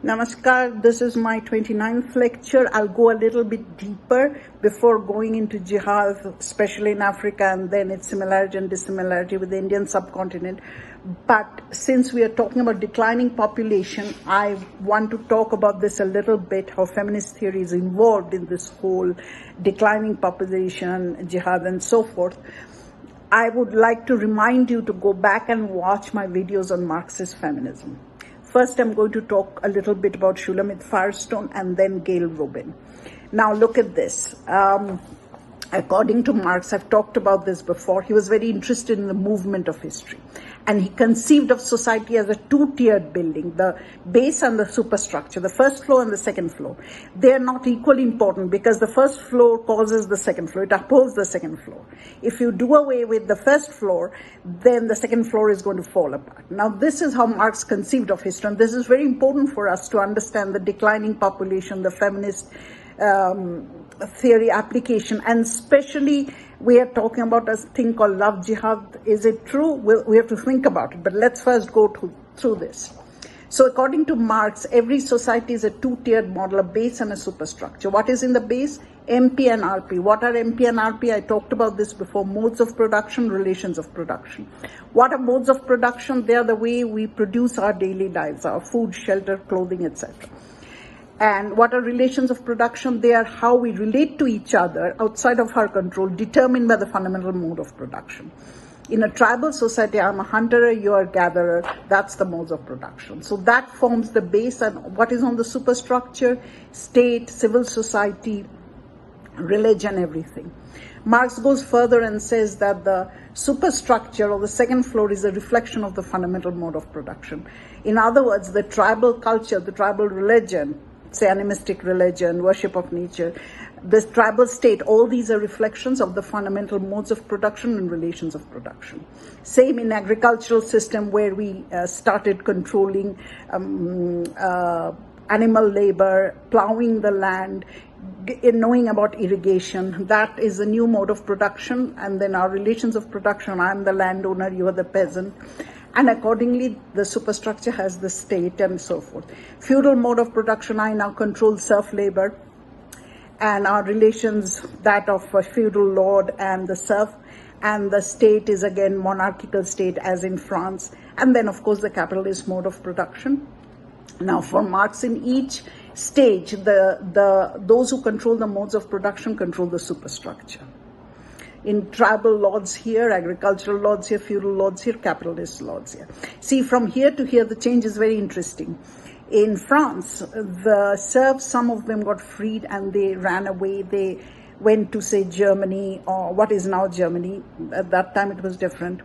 Namaskar, this is my 29th lecture. I'll go a little bit deeper before going into Jihad, especially in Africa, and then its similarity and dissimilarity with the Indian subcontinent. But since we are talking about declining population, I want to talk about this a little bit, how feminist theory is involved in this whole declining population, Jihad, and so forth. I would like to remind you to go back and watch my videos on Marxist feminism. First, I'm going to talk a little bit about Shulamit Firestone and then Gail Rubin. Now, look at this. According to Marx, I've talked about this before, he was very interested in the movement of history. And he conceived of society as a two-tiered building, the base and the superstructure, the first floor and the second floor. They are not equally important because the first floor causes the second floor. It upholds the second floor. If you do away with the first floor, then the second floor is going to fall apart. Now, this is how Marx conceived of history. And this is very important for us to understand the declining population, the feminist theory application, and especially we are talking about a thing called love jihad. Is it true? We have to think about it, but let's first go through this. So according to Marx, every society is a two-tiered model, a base and a superstructure. What is in the base? MP and RP. What are MP and RP? I talked about this before. Modes of production, relations of production. What are modes of production? They are the way we produce our daily lives, our food, shelter, clothing, etc. And what are relations of production? They are how we relate to each other outside of our control, determined by the fundamental mode of production. In a tribal society, I'm a hunter, you're a gatherer. That's the modes of production. So that forms the base. And what is on the superstructure? State, civil society, religion, everything. Marx goes further and says that the superstructure or the second floor is a reflection of the fundamental mode of production. In other words, the tribal culture, the tribal religion, say animistic religion, worship of nature, this tribal state, all these are reflections of the fundamental modes of production and relations of production. Same in agricultural system where we started controlling animal labor, plowing the land, knowing about irrigation. That is a new mode of production. And then our relations of production, I'm the landowner, you are the peasant. And accordingly, the superstructure has the state and so forth. Feudal mode of production, I now control serf labor. And our relations, that of a feudal lord and the serf. And the state is again monarchical state as in France. And then of course the capitalist mode of production. Now for Marx, in each stage, those who control the modes of production control the superstructure. In tribal lords here, agricultural lords here, feudal lords here, capitalist lords here. See, from here to here, the change is very interesting. In France, the serfs, some of them got freed and they ran away. They went to, say, Germany, or what is now Germany. At that time, it was different.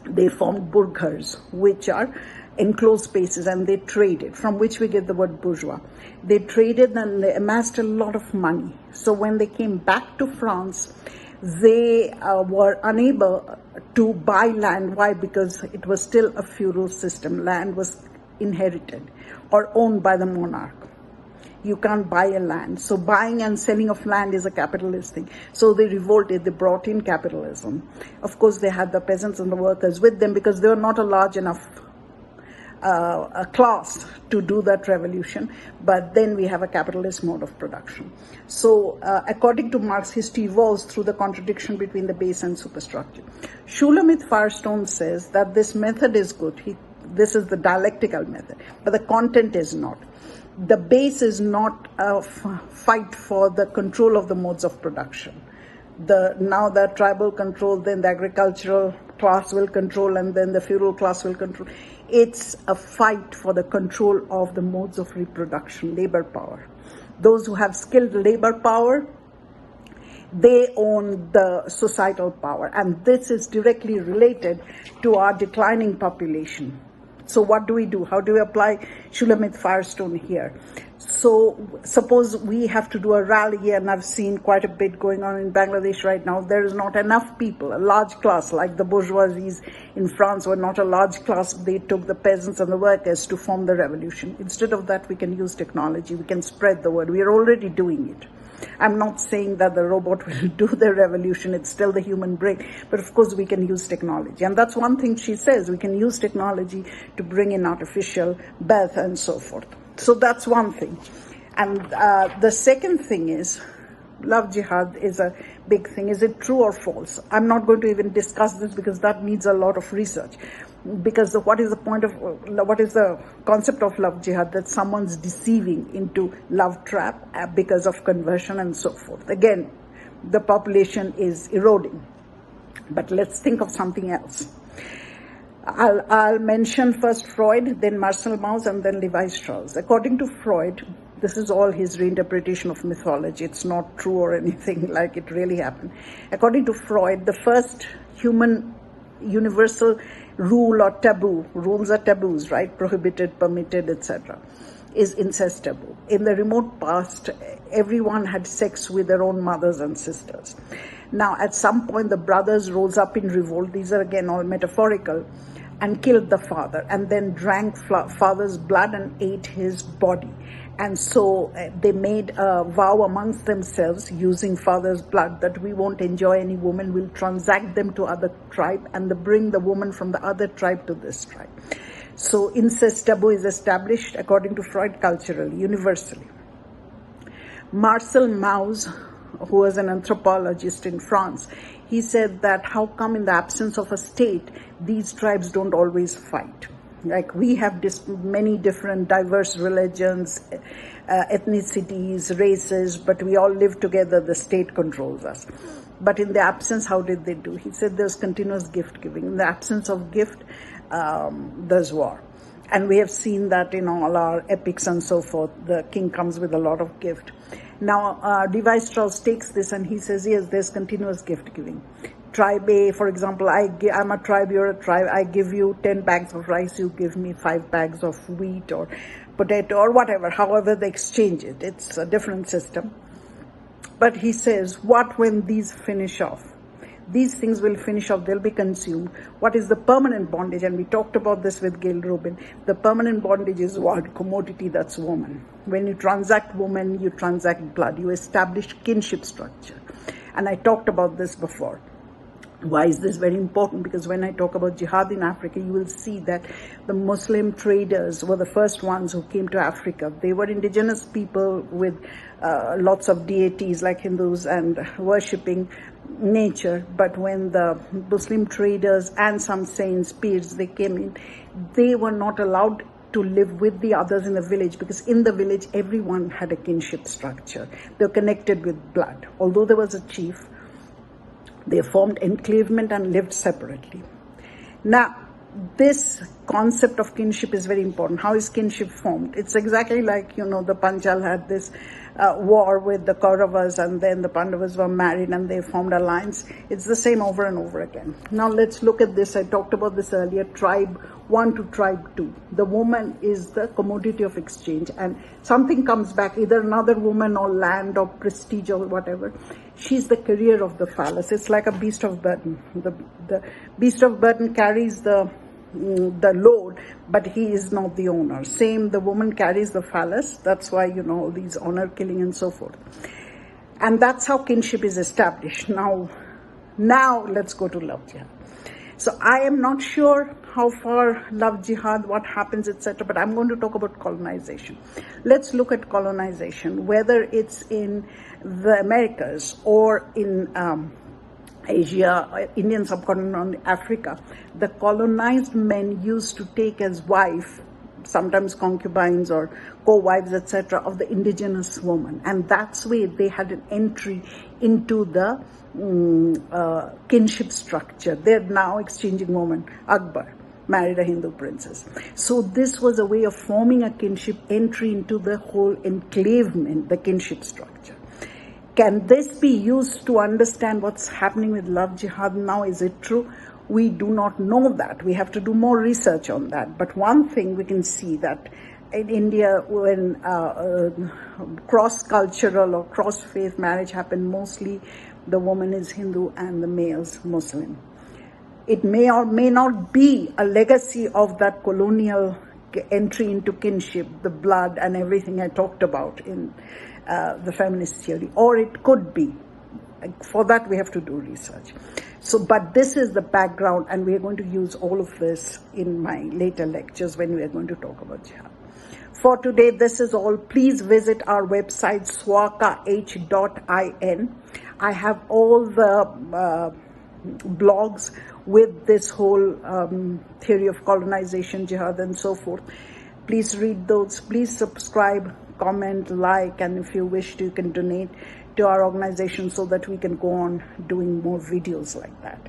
They formed burghers, which are enclosed spaces, and they traded, from which we get the word bourgeois. They traded and they amassed a lot of money. So when they came back to France, they were unable to buy land. Why? Because it was still a feudal system. Land was inherited or owned by the monarch. You can't buy a land. So buying and selling of land is a capitalist thing. So they revolted, they brought in capitalism. Of course, they had the peasants and the workers with them because they were not a large enough a class to do that revolution, but then we have a capitalist mode of production. So according to Marx, history evolves through the contradiction between the base and superstructure. Shulamit Firestone says that this method is good. This is the dialectical method, but the content is not. The base is not a fight for the control of the modes of production. Now the tribal control, then the agricultural class will control, and then the feudal class will control. It's a fight for the control of the modes of reproduction, labor power. Those who have skilled labor power, they own the societal power. And this is directly related to our declining population. So what do we do? How do we apply Shulamit Firestone here? So suppose we have to do a rally, and I've seen quite a bit going on in Bangladesh right now. There is not enough people, a large class, like the bourgeoisies in France were not a large class. They took the peasants and the workers to form the revolution. Instead of that, we can use technology. We can spread the word. We are already doing it. I'm not saying that the robot will do the revolution. It's still the human brain. But of course, we can use technology. And that's one thing she says. We can use technology to bring in artificial birth and so forth. So that's one thing. And the second thing is, love jihad is a big thing. Is it true or false? I'm not going to even discuss this because that needs a lot of research. Because what is the concept of love jihad? That someone's deceiving into love trap because of conversion and so forth. Again, the population is eroding. But let's think of something else. I'll mention first Freud, then Marcel Mauss, and then Levi-Strauss. According to Freud, this is all his reinterpretation of mythology. It's not true or anything like it really happened. According to Freud, the first human universal rule or taboo, rules are taboos, right? Prohibited, permitted, etc., is incest taboo. In the remote past, everyone had sex with their own mothers and sisters. Now, at some point, the brothers rose up in revolt. These are again all metaphorical, and killed the father, and then drank father's blood and ate his body. And so they made a vow amongst themselves using father's blood that we won't enjoy any woman, we'll transact them to other tribe and bring the woman from the other tribe to this tribe. So incest taboo is established according to Freud culturally, universally. Marcel Mauss, who was an anthropologist in France, he said that how come in the absence of a state, these tribes don't always fight? Like we have many different diverse religions, ethnicities, races, but we all live together, the state controls us. But in the absence, how did they do? He said there's continuous gift giving. In the absence of gift, there's war. And we have seen that in all our epics and so forth. The king comes with a lot of gift. Now, Levi-Strauss takes this and he says, yes, there's continuous gift giving. Tribe A, for example, I'm a tribe, you're a tribe. I give you 10 bags of rice, you give me 5 bags of wheat or potato or whatever, however they exchange it. It's a different system. But he says, what when these finish off? These things will finish off, they'll be consumed. What is the permanent bondage? And we talked about this with Gail Rubin. The permanent bondage is what? Commodity, that's woman. When you transact woman, you transact blood. You establish kinship structure. And I talked about this before. Why is this very important? Because when I talk about jihad in Africa, you will see that the Muslim traders were the first ones who came to Africa. They were indigenous people with lots of deities like Hindus and worshipping nature. But when the Muslim traders and some saints, peers, they came in, they were not allowed to live with the others in the village, because in the village, everyone had a kinship structure. They were connected with blood. Although there was a chief, they formed enclavement and lived separately. Now, this concept of kinship is very important. How is kinship formed? It's exactly like, the Panchal had this war with the Kauravas, and then the Pandavas were married and they formed alliance. It's the same over and over again. Now let's look at this. I talked about this earlier, tribe 1 to tribe 2. The woman is the commodity of exchange, and something comes back, either another woman or land or prestige or whatever. She's the carrier of the phallus. It's like a beast of burden. The beast of burden carries the load, but he is not the owner. Same, the woman carries the phallus. That's why, all these honor killing and so forth. And that's how kinship is established. Now let's go to love jihad. So I am not sure how far love jihad, what happens, etc. But I'm going to talk about colonization. Let's look at colonization, whether it's in the Americas or in Asia, Indian subcontinent, Africa. The colonized men used to take as wife, sometimes concubines or co-wives, etc., of the indigenous woman. And that's where they had an entry into the kinship structure. They're now exchanging women. Akbar married a Hindu princess. So this was a way of forming a kinship entry into the whole enclavement, the kinship structure. Can this be used to understand what's happening with love jihad now? Is it true? We do not know that. We have to do more research on that. But one thing we can see that in India, when cross-cultural or cross-faith marriage happened, mostly the woman is Hindu and the male is Muslim. It may or may not be a legacy of that colonial entry into kinship, the blood and everything I talked about in the feminist theory, or it could be. For that we have to do research. So, but this is the background, and we are going to use all of this in my later lectures when we are going to talk about jihad. For today, this is all. Please visit our website, swakah.in. I have all the blogs with this whole theory of colonization, jihad, and so forth. Please read those. Please subscribe, comment, like, and if you wish to, you can donate to our organization so that we can go on doing more videos like that.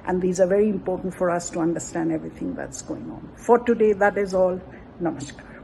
And these are very important for us to understand everything that's going on. For today, that is all. Namaskar.